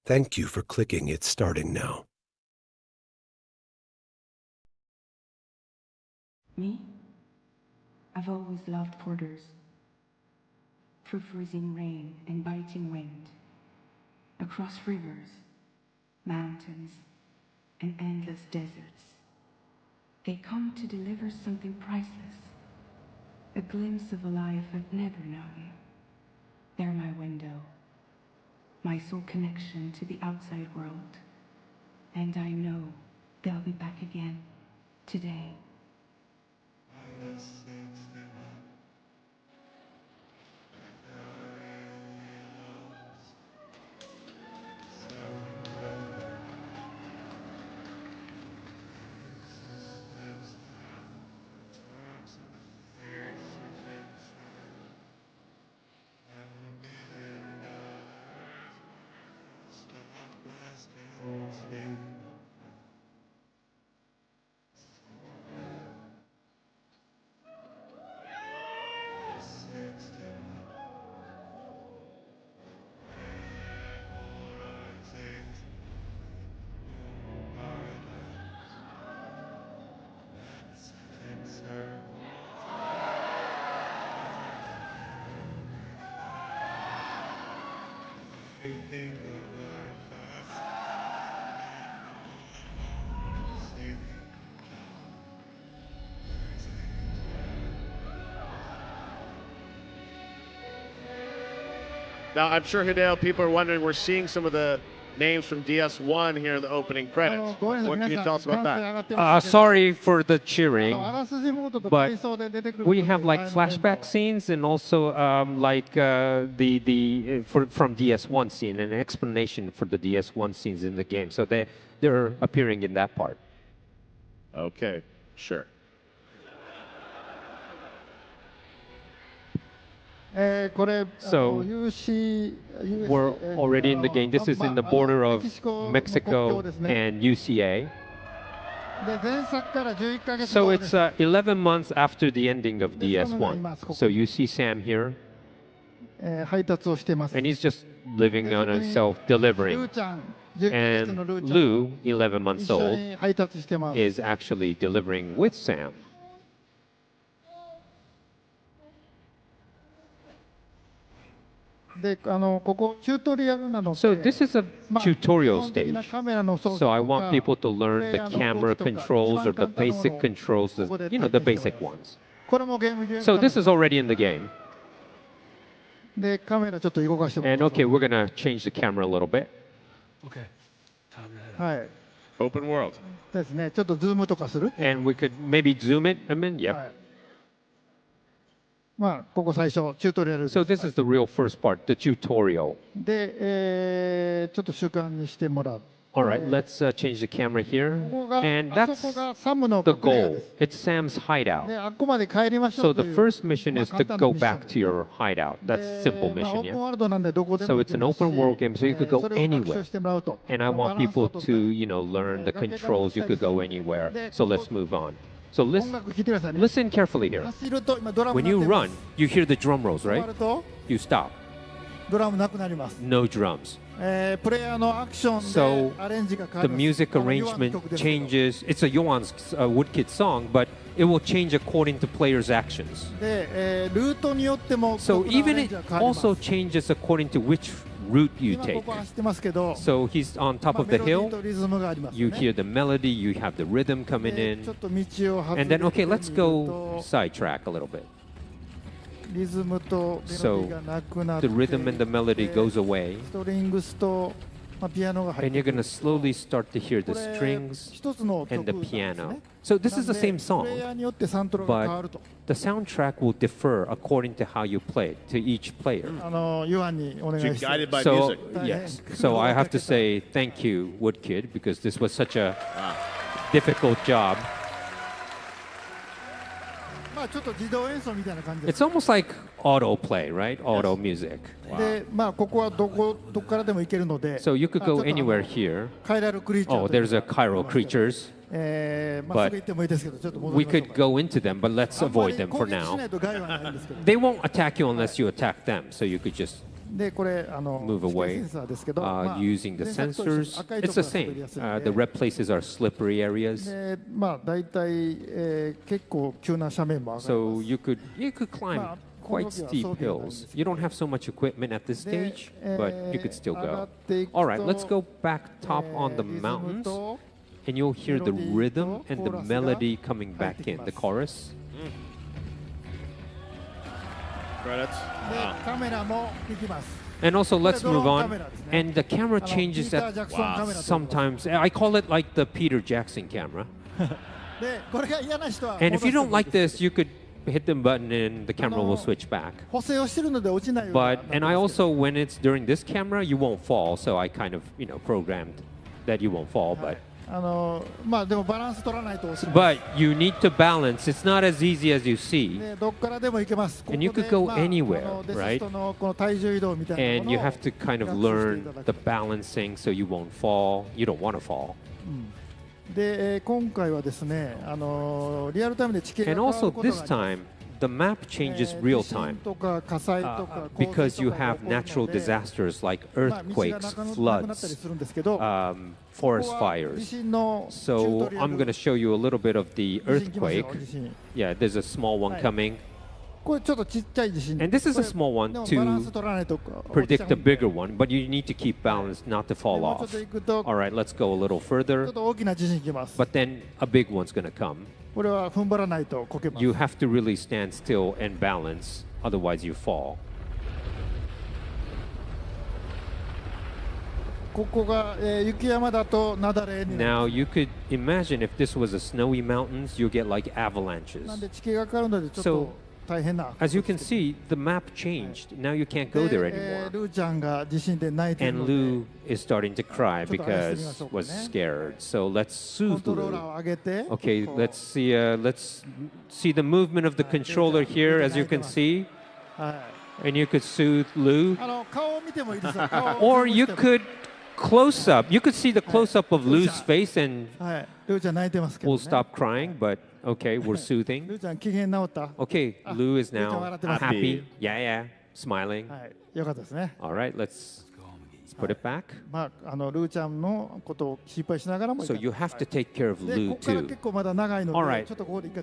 Thank you for clicking It's Starting Now. Me? I've always loved porters. Proof-freezing rain and biting wind. Across rivers, mountains, and endless deserts. They come to deliver something priceless. A glimpse of a life I've never known. They're my window. My sole connection to the outside world. And I know they'll be back again today. Now, I'm sure, Hideo, people are wondering, we're seeing some of the names from DS1 here in the opening credits. What can you tell us about that? Sorry for the cheering, but we have like flashback scenes and also from DS1 scene, an explanation for the DS1 scenes in the game. So they're appearing in that part. Okay, sure. So we're already in the game. This is in the border of Mexico and UCA. So it's 11 months after the ending of DS1. So you see Sam here, and he's just living on himself, delivering. And Lou, 11 months old, is actually delivering with Sam. So this is a tutorial stage. So I want people to learn the camera controls or the basic controls, the basic ones. So this is already in the game. And okay, we're going to change the camera a little bit. Open world. And we could maybe zoom it a minute. Yep. So this is the real first part, the tutorial. All right, let's change the camera here. And that's the goal. It's Sam's hideout. So the first mission is to go back to your hideout. That's a simple mission, yeah? So it's an open world game, so you could go anywhere. And I want people to, learn the controls. You could go anywhere. So let's move on. So listen carefully here. When you run, you hear the drum rolls, right? You stop. No drums. So the music arrangement changes. It's a Yoan's Woodkid song, but it will change according to players' actions. So even it also changes according to which route you take. So he's on top of the hill. You hear the melody, you have the rhythm coming in. And then, okay, let's go sidetrack a little bit. So the rhythm and the melody goes away. And you're going to slowly start to hear the strings and the piano. So this is the same song, but the soundtrack will differ according to how you play it, to each player. You're guided by music. Yes. So I have to say thank you, Woodkid, because this was such a difficult job. It's almost like auto play, right? Auto music. So you could go anywhere here. Oh, there's a chiral creatures. But we could go into them, but let's avoid them for now. They won't attack you unless you attack them, so you could just move away using the sensors. It's the same. The red places are slippery areas. So you could climb quite steep hills. You don't have so much equipment at this stage, but you could still go. All right, let's go back top on the mountains, and you'll hear the rhythm and the melody coming back in, the chorus. Credits. And also, let's move on. And the camera changes at sometimes. I call it like the Peter Jackson camera. And if you don't like this, you could hit the button and the camera will switch back. And I also, when it's during this camera, you won't fall. So I kind of, programmed that you won't fall. But you need to balance. It's not as easy as you see. And you could go anywhere, right? And you have to kind of learn the balancing so you won't fall. You don't want to fall. And also this time, the map changes real time because you have natural disasters like earthquakes, floods, forest fires. So I'm going to show you a little bit of the earthquake. Yeah, there's a small one coming. And this is a small one to predict a bigger one, but you need to keep balance not to fall off. All right, let's go a little further. But then a big one's going to come. You have to really stand still and balance, otherwise you fall. Now you could imagine if this was a snowy mountains, you get like avalanches. So as you can see, the map changed. Now you can't go there anymore. And Lou is starting to cry because was scared. So let's soothe Lou. Okay, let's see the movement of the controller here, as you can see. And you could soothe Lou. Or you could close up. You could see the close up of Lou's face and we'll stop crying, but okay, we're soothing. Okay, Lou is now happy. Yeah, smiling. All right, let's put it back. So you have to take care of Lou too. All right,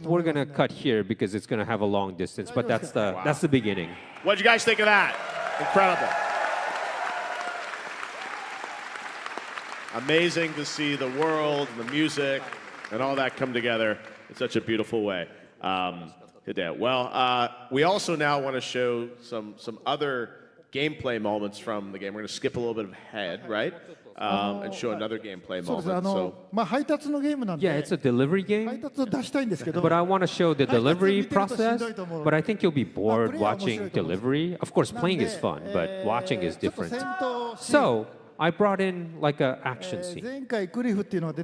we're gonna cut here because it's gonna have a long distance, but that's the beginning. What'd you guys think of that? Incredible. Amazing to see the world, the music, and all that come together in such a beautiful way. We also now want to show some other gameplay moments from the game. We're going to skip a little bit ahead, right? And show another gameplay moment. Yeah, it's a delivery game. But I want to show the delivery process. But I think you'll be bored watching delivery. Of course, playing is fun, but watching is different. So I brought in like an action scene.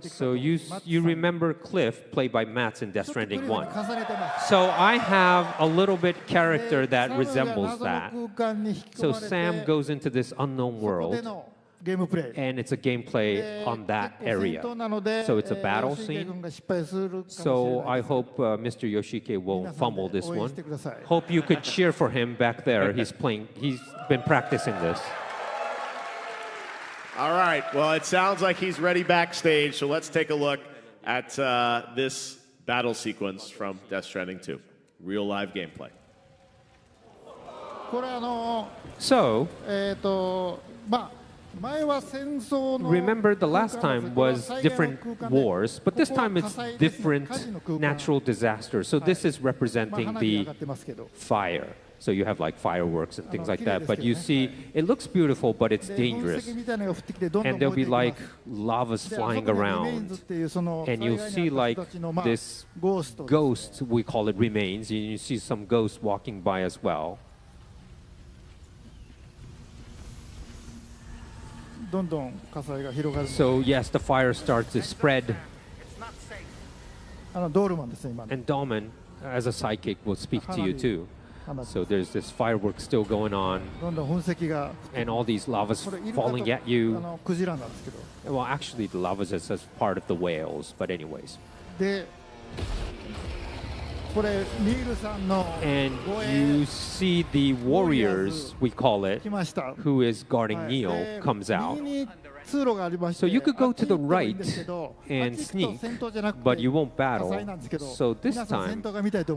So you remember Cliff, played by Mats in Death Stranding 1. So I have a little bit character that resembles that. So Sam goes into this unknown world, and it's a gameplay on that area. So it's a battle scene. So I hope Mr. Yoshike won't fumble this one. Hope you could cheer for him back there. He's been practicing this. All right, well, it sounds like he's ready backstage, so let's take a look at this battle sequence from Death Stranding 2. Real live gameplay. So, remember the last time was different wars, but this time it's different natural disasters. So this is representing the fire. So you have like fireworks and things like that. But you see, it looks beautiful, but it's dangerous. And there'll be like lavas flying around. And you'll see like this ghost, we call it remains. And you see some ghosts walking by as well. So yes, the fire starts to spread. And Dolman, as a sidekick, will speak to you too. So there's this fireworks still going on, and all these lavas falling at you. Well, actually, the lavas is as part of the whales, but anyways. And you see the warriors, we call it, who is guarding Neil, comes out. So you could go to the right and sneak, but you won't battle. So this time,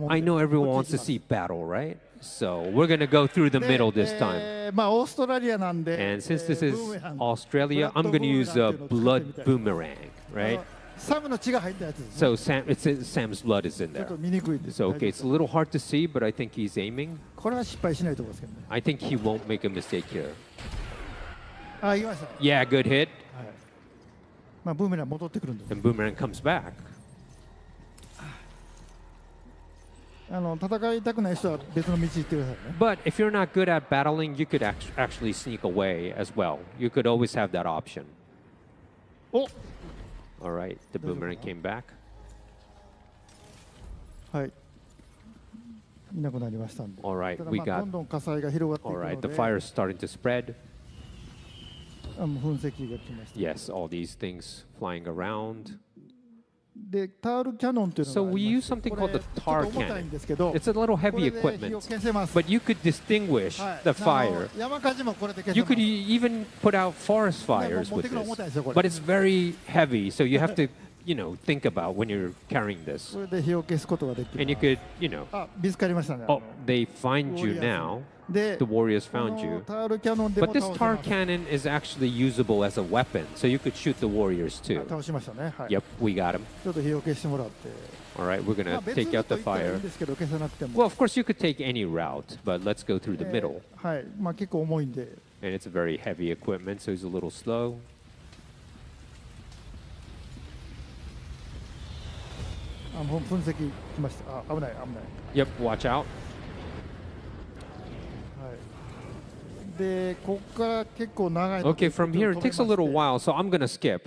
I know everyone wants to see battle, right? So we're going to go through the middle this time. And since this is Australia, I'm going to use a blood boomerang, right? So Sam's blood is in there. So okay, it's a little hard to see, but I think he's aiming. I think he won't make a mistake here. Yeah, good hit. And boomerang comes back. But if you're not good at battling, you could actually sneak away as well. You could always have that option. All right, the boomerang came back. All right, we got. All right, the fire is starting to spread. Yes, all these things flying around. So we use something called the tar cannon. It's a little heavy equipment, but you could distinguish the fire. You could even put out forest fires with this, but it's very heavy, so you have to, think about when you're carrying this. And you could, oh, they find you now. The warriors found you. But this tar cannon is actually usable as a weapon, so you could shoot the warriors too. Yep, we got him. All right, we're going to take out the fire. Well, of course, you could take any route, but let's go through the middle. And it's a very heavy equipment, so he's a little slow. Yep, watch out. Okay, from here it takes a little while, so I'm going to skip.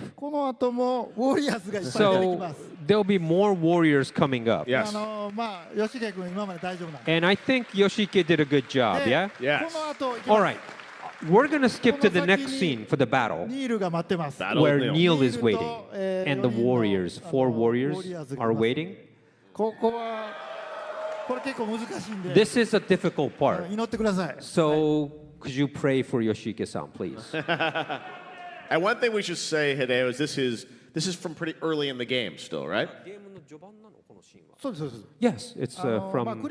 So there'll be more warriors coming up. Yes. And I think Yoshike did a good job, yeah? Yes. All right. We're going to skip to the next scene for the battle, where Neil is waiting, and the warriors, 4 warriors, are waiting. This is a difficult part. So could you pray for Yoshike-san, please? And one thing we should say, Hideo, is this is from pretty early in the game still, right? Yes, it's from...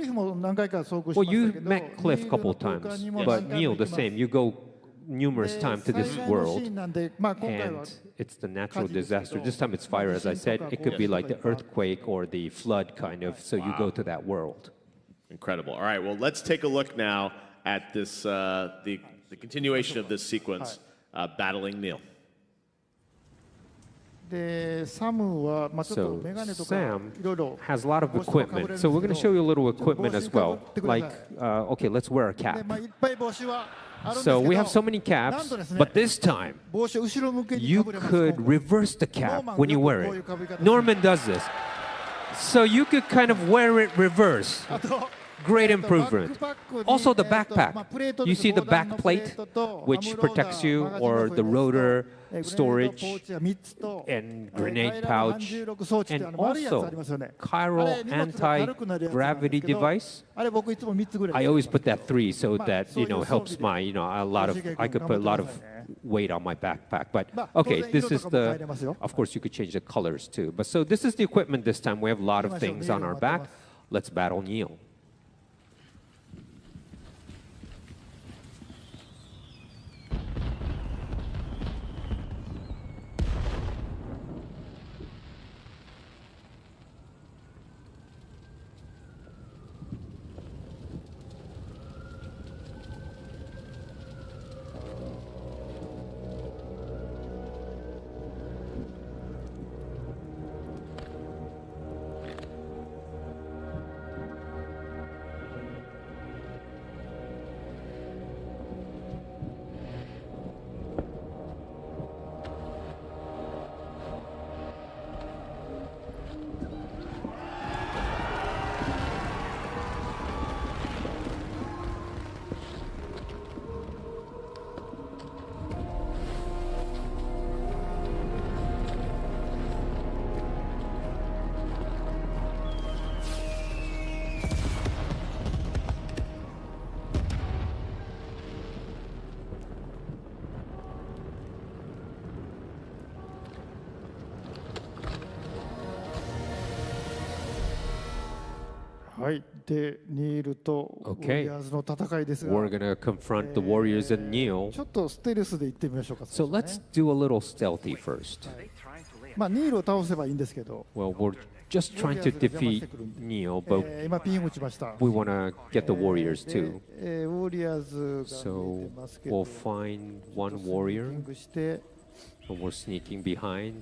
Well, you met Cliff a couple of times, but Neil, the same. You go numerous times to this world, and it's the natural disaster. This time it's fire, as I said. It could be like the earthquake or the flood, kind of, so you go to that world. Incredible. All right, well, let's take a look now at this, the continuation of this sequence, battling Neil. So Sam has a lot of equipment. So we're going to show you a little equipment as well. Like, okay, let's wear a cap. So we have so many caps, but this time you could reverse the cap when you wear it. Norman does this. So you could kind of wear it reverse. Great improvement. Also the backpack. You see the back plate, which protects you, or the rotor storage and grenade pouch, and also chiral anti-gravity device. I always put that 3 so that helps my I could put a lot of weight on my backpack. But okay, this is the. Of course, you could change the colors too. But so this is the equipment this time. We have a lot of things on our back. Let's battle Neil. はいでニールとウォ Okay. リアーズの戦いですが We're gonna confront the warriors and Neil. ちょっとステルスで行ってみましょうか So let's do a little stealthy first. まあニールを倒せばいいんですけど Well, we're just trying to defeat Neil, but 今ピン打ちました we wanna get the warriors で too. ウォリアーズが見 So えてますけど we'll find one スニ warrior ーキングして and we're sneaking behind.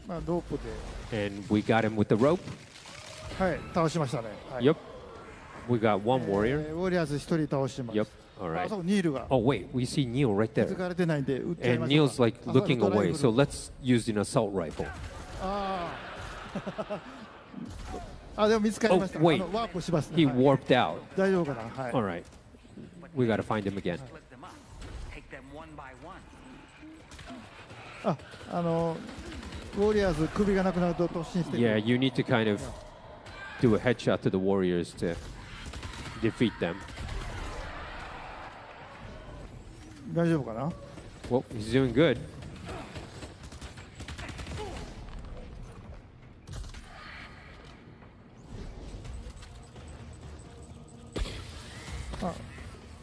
まあロープで And we got him with the rope. はい倒しましたね、はい Yep. We got one warrior. ウォリアーズ一人倒してます Yep. All あ right. そうニールが Oh wait, we see Neil right 気づ there. かれてないんで撃っちゃい And ましょう Neil's like あそう looking ドライ away. ブ So let's use an assault rifle. ああでも見つかりました Oh, wait. ワープしますね He はい warped out. 大丈夫かなはい All right. We got to find him again. Split them up. Take them one by one. ウォリアーズ首がなくなると突進してくる Yeah, you need to kind of do a headshot to the warriors to defeat them. 大丈夫かな Well, he's doing good.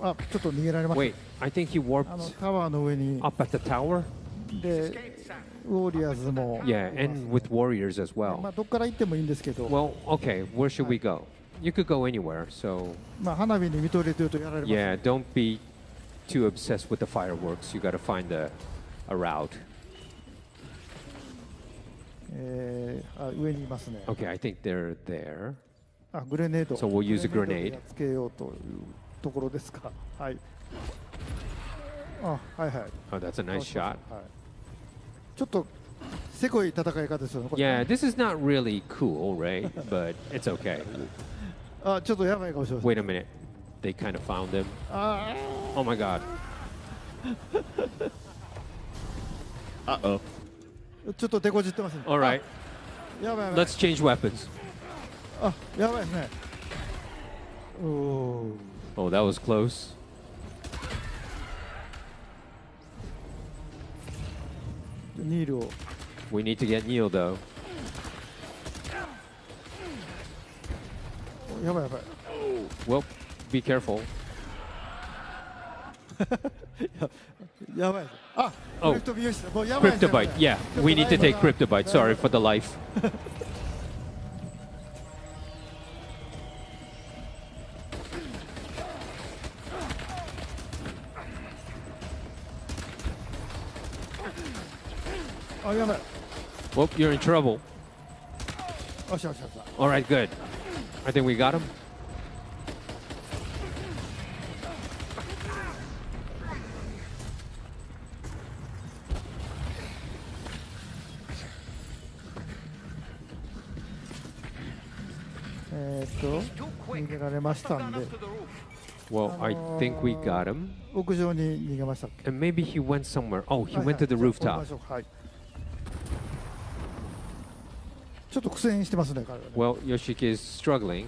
あちょっと逃げられまし Wait, I think he た warped タワーの上に up at the tower. でウォリアーズも Yeah, and with warriors as ま well. あどっから行ってもいいんですけど Well, okay, where should we go? You could go anywhere, so まあ花火に見とれてるとやられます yeah, don't be too obsessed with the fireworks. You got to find a route. 上にいますね Okay, I think they're there. グレネード So we'll use a グレ grenade. ネードでやっつけようというところですかはいはいはい Oh, that's a nice shot. はいちょっとせこい戦い方ですよねこれ Yeah, this is not really cool, right? But it's okay. ちょっとやばいかもしれません Wait a minute. They kind of found him. あ Oh my god. Uh-oh. ちょっと手こじってますね All right, やばいやばい let's change weapons. やばいですねおー Oh, that was close. ニールを We need to get Neil, though. やばいやばい Well, be careful. やばいですおクリプト美容室もうやばいです Cryptobite. Yeah, we need to take Cryptobite. Sorry for the life. やばい Well, you're in trouble. よしよしよし All right, good. I think we got him. Too 逃 quick. げられました Gun ん up で to the roof. Well, I think we got him. 屋上に逃げました And maybe he went somewhere. Oh, he はい went to the はい rooftop. じゃあ降りましょうはいちょっと苦戦してますね彼はね Well, Yoshiki is struggling.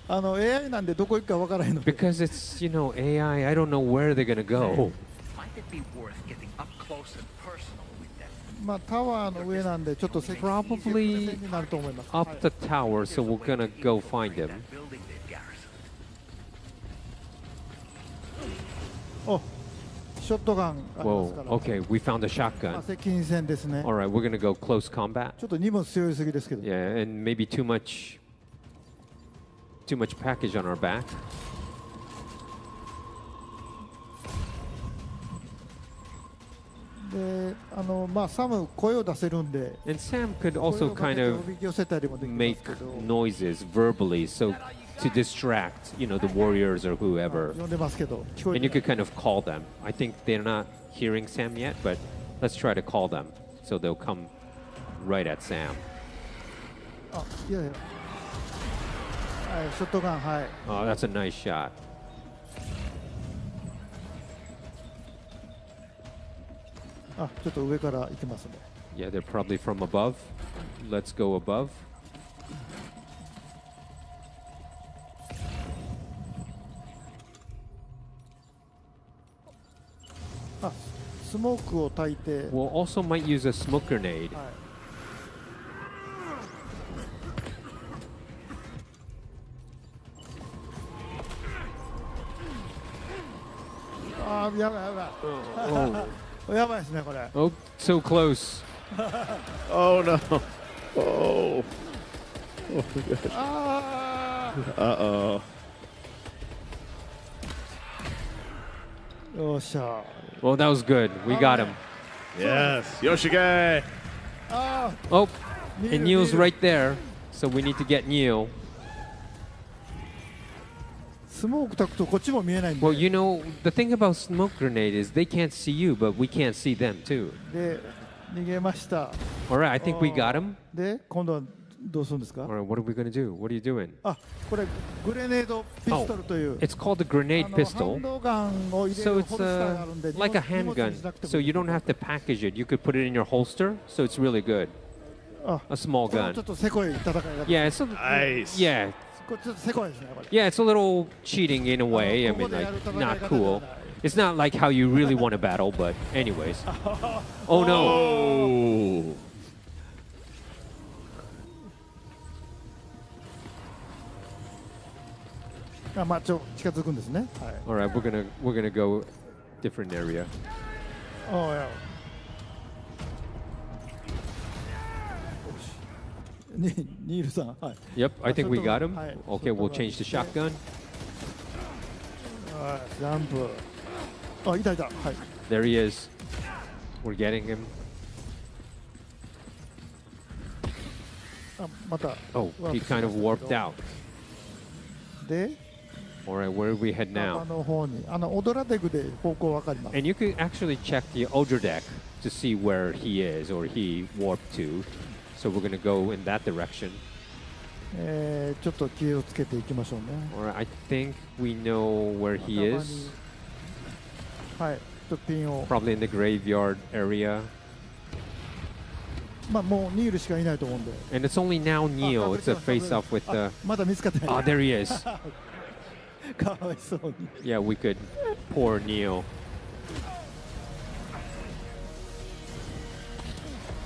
AI なんでどこ行くかわからないので Because it's, AI, I don't know where they're going to go. Might it be worth getting up close and personal with them? まあタワーの上なんでちょっと接 Probably 戦になると思います Up the tower, so we're going to go find him. That building they've garrisoned. おショットガンありますか Whoa, ら okay, we found a まあ shotgun. 接近戦ですね All right, we're going to go close combat. ちょっと荷物強いすぎですけど Yeah, and maybe too much package on our back. でまあサム声を出せるんで And Sam could 声 also をか kind けて of おびき寄せたりもできま make すけど noises verbally, so to distract, the warriors or whoever. 呼んでますけど聞こえ And you て could kind of call them. I think they're not hearing Sam yet, but let's try to call them so they'll come right at Sam. いやいやはいショットガンはい Oh, that's a nice shot. ちょっと上から行きますね Yeah, they're probably from above. Let's go above. スモークを焚いて We'll also might use a smoke grenade. はいああやばいやばいやばいですねこれ Oh, so close. Oh no. Oh. あ Uh-oh. あよっしゃ Well, that was good. We got him. Yes. Yoshige. あ Oh, Neil, and Neil's Neil. right there. So we need to get Neil. スモーク焚くとこっちも見えないんで Well, you know, the thing about smoke grenade is they can't see you, but we can't see them too. で逃げました All right, I think we got him. で今度はどうするんですか All right, what are we going to do? What are you doing? あこれグレネードピストルという It's called the grenade ハン pistol. ドガンを入れ So る it's ホルスターがあるんで like a 荷物 handgun. にしなくても So you don't have to package it. You could put it in your holster. So it's really good. あ A small これ gun. ちょっとせこい戦いが Yeah, it's a, Nice. yeah, これちょっとせこいですねこれ yeah. It's a little cheating in a way. I mean, like not cool. It's not like how you really want to battle, but anyways. Oh no! Oh. あまあ近づくんですねはい All right, we're gonna go different area. ああやニールさんはい Yep, I think we got him. Hi. Okay, we'll change the shotgun. はいジャンプあいたいたはい There he is. We're getting him. あまた Oh, he kind of warped out. で All right, where do we head あ now? の方にオドラデグで方向わかります And you could actually check the Ultra deck to see where he is or he warped to. So we're gonna go in that direction. ちょっと気をつけていきましょうね All right, I think we know where he is. はいちょっとピンを Probably in the graveyard area. まあもうニールしかいないと思うんで And it's only now Neo. It's a face-off with the. まだ見つかってない Oh, there he is. かわいそうに Yeah, we could pour Neo.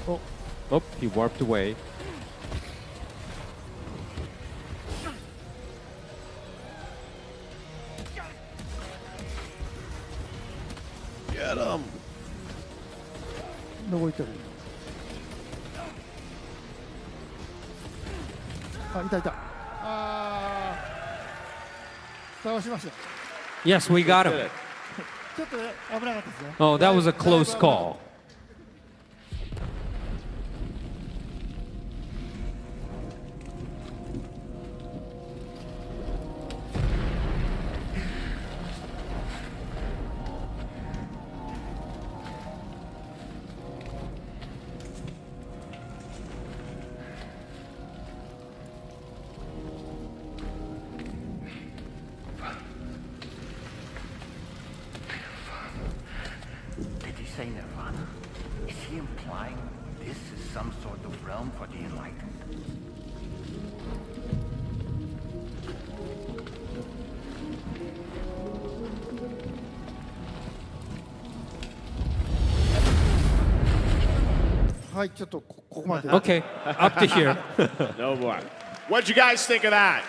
Oh. Oh, he warped away. Get him. 動いてるあいたいたあー倒しました Yes, we got Did him. it. ちょっとね危なかったですね Oh, that was a close call. Did he say nirvana? Is he implying this is some sort of realm for the enlightened? Okay. はいちょっとここまで Okay, up to here. No more. What'd you guys think of that?